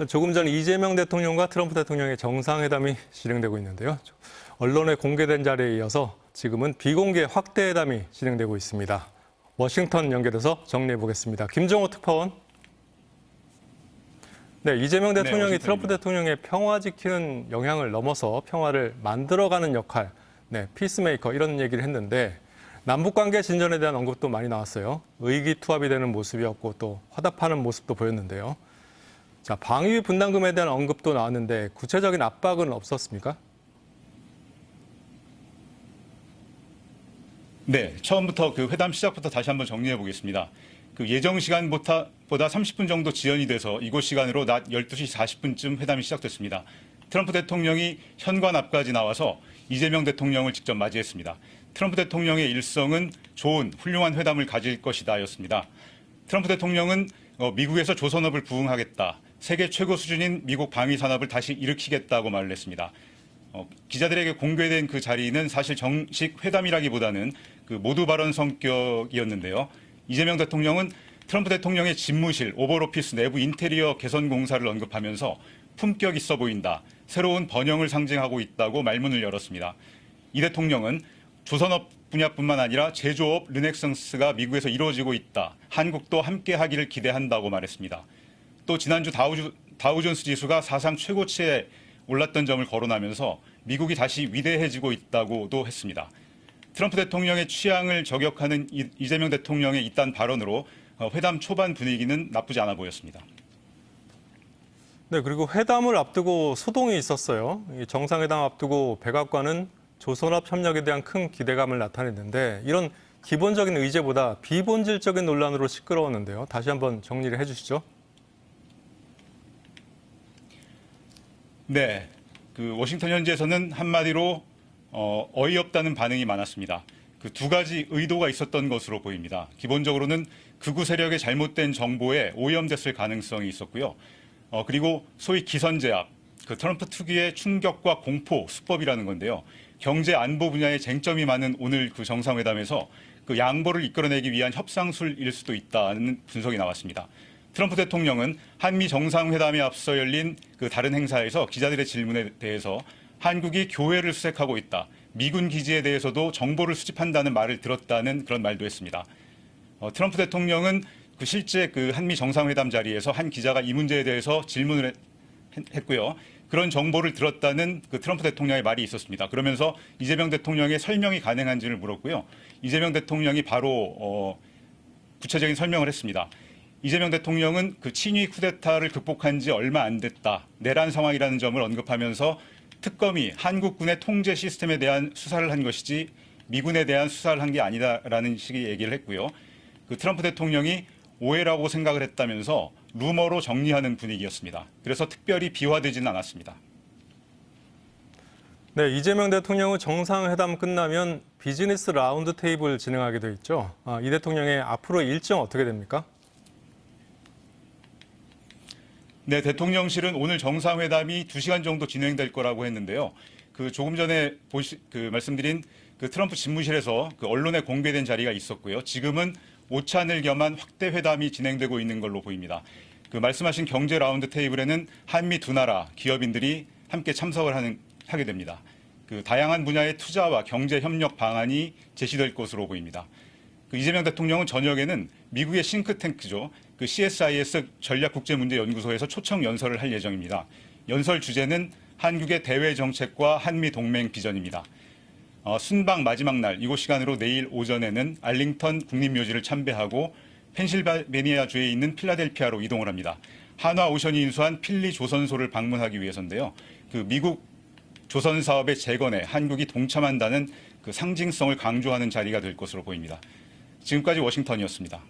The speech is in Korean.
조금 전 이재명 대통령과 트럼프 대통령의 정상회담이 진행되고 있는데요. 언론에 공개된 자리에 이어서 지금은 비공개 확대회담이 진행되고 있습니다. 워싱턴 연결해서 정리해 보겠습니다. 김정호 특파원. 네, 이재명 대통령이 트럼프 대통령의 평화 지키는 영향을 넘어서 평화를 만들어가는 역할, 피스메이커 이런 얘기를 했는데 남북관계 진전에 대한 언급도 많이 나왔어요. 의기투합이 되는 모습이었고 또 화답하는 모습도 보였는데요. 자, 방위 분담금에 대한 언급도 나왔는데 구체적인 압박은 없었습니까? 네, 처음부터 그 회담 시작부터 다시 한번 정리해 보겠습니다. 그 예정 시간보다 30분 정도 지연이 돼서 이곳 시간으로 낮 12시 40분쯤 회담이 시작됐습니다. 트럼프 대통령이 현관 앞까지 나와서 이재명 대통령을 직접 맞이했습니다. 트럼프 대통령의 일성은 좋은 훌륭한 회담을 가질 것이다였습니다. 트럼프 대통령은 미국에서 조선업을 부흥하겠다. 세계 최고 수준인 미국 방위 산업을 다시 일으키겠다고 말을 했습니다. 기자들에게 공개된 그 자리는 사실 정식 회담이라기보다는 그 모두 발언 성격이었는데요. 이재명 대통령은 트럼프 대통령의 집무실 오벌오피스 내부 인테리어 개선 공사를 언급하면서 품격 있어 보인다. 새로운 번영을 상징하고 있다고 말문을 열었습니다. 이 대통령은 조선업 분야뿐만 아니라 제조업 르네상스가 미국에서 이루어지고 있다. 한국도 함께하기를 기대한다고 말했습니다. 또 지난주 다우존스 지수가 사상 최고치에 올랐던 점을 거론하면서 미국이 다시 위대해지고 있다고도 했습니다. 트럼프 대통령의 취향을 저격하는 이재명 대통령의 이딴 발언으로 회담 초반 분위기는 나쁘지 않아 보였습니다. 네, 그리고 회담을 앞두고 소동이 있었어요. 정상회담 앞두고 백악관은 조선업 협력에 대한 큰 기대감을 나타냈는데 이런 기본적인 의제보다 비본질적인 논란으로 시끄러웠는데요. 다시 한번 정리를 해주시죠. 네, 그 워싱턴 현지에서는 한마디로 어이없다는 반응이 많았습니다. 그 두 가지 의도가 있었던 것으로 보입니다. 기본적으로는 극우 세력의 잘못된 정보에 오염됐을 가능성이 있었고요. 그리고 소위 기선제압, 그 트럼프 특유의 충격과 공포 수법이라는 건데요. 경제 안보 분야에 쟁점이 많은 오늘 그 정상회담에서 그 양보를 이끌어내기 위한 협상술일 수도 있다는 분석이 나왔습니다. 트럼프 대통령은 한미 정상회담에 앞서 열린 그 다른 행사에서 기자들의 질문에 대해서 한국이 교회를 수색하고 있다. 미군 기지에 대해서도 정보를 수집한다는 말을 들었다는 그런 말도 했습니다. 트럼프 대통령은 그 실제 그 한미 정상회담 자리에서 한 기자가 이 문제에 대해서 질문을 했고요. 그런 정보를 들었다는 그 트럼프 대통령의 말이 있었습니다. 그러면서 이재명 대통령의 설명이 가능한지를 물었고요. 이재명 대통령이 바로 구체적인 설명을 했습니다. 이재명 대통령은 그 친위 쿠데타를 극복한 지 얼마 안 됐다. 내란 상황이라는 점을 언급하면서 특검이 한국군의 통제 시스템에 대한 수사를 한 것이지 미군에 대한 수사를 한 게 아니다라는 식의 얘기를 했고요. 그 트럼프 대통령이 오해라고 생각을 했다면서 루머로 정리하는 분위기였습니다. 그래서 특별히 비화되지는 않았습니다. 네, 이재명 대통령은 정상회담 끝나면 비즈니스 라운드 테이블 진행하게 돼 있죠. 이 대통령의 앞으로 일정 어떻게 됩니까? 네, 대통령실은 오늘 정상회담이 2시간 정도 진행될 거라고 했는데요. 그 조금 전에 말씀드린 그 트럼프 집무실에서 그 언론에 공개된 자리가 있었고요. 지금은 오찬을 겸한 확대 회담이 진행되고 있는 걸로 보입니다. 그 말씀하신 경제 라운드 테이블에는 한미 두 나라 기업인들이 함께 참석을 하게 됩니다. 그 다양한 분야의 투자와 경제 협력 방안이 제시될 것으로 보입니다. 그 이재명 대통령은 저녁에는 미국의 싱크탱크죠. 그 CSIS 전략국제문제연구소에서 초청 연설을 할 예정입니다. 연설 주제는 한국의 대외 정책과 한미 동맹 비전입니다. 순방 마지막 날 이곳 시간으로 내일 오전에는 알링턴 국립묘지를 참배하고 펜실베니아주에 있는 필라델피아로 이동을 합니다. 한화오션이 인수한 필리 조선소를 방문하기 위해서인데요. 그 미국 조선 사업의 재건에 한국이 동참한다는 그 상징성을 강조하는 자리가 될 것으로 보입니다. 지금까지 워싱턴이었습니다.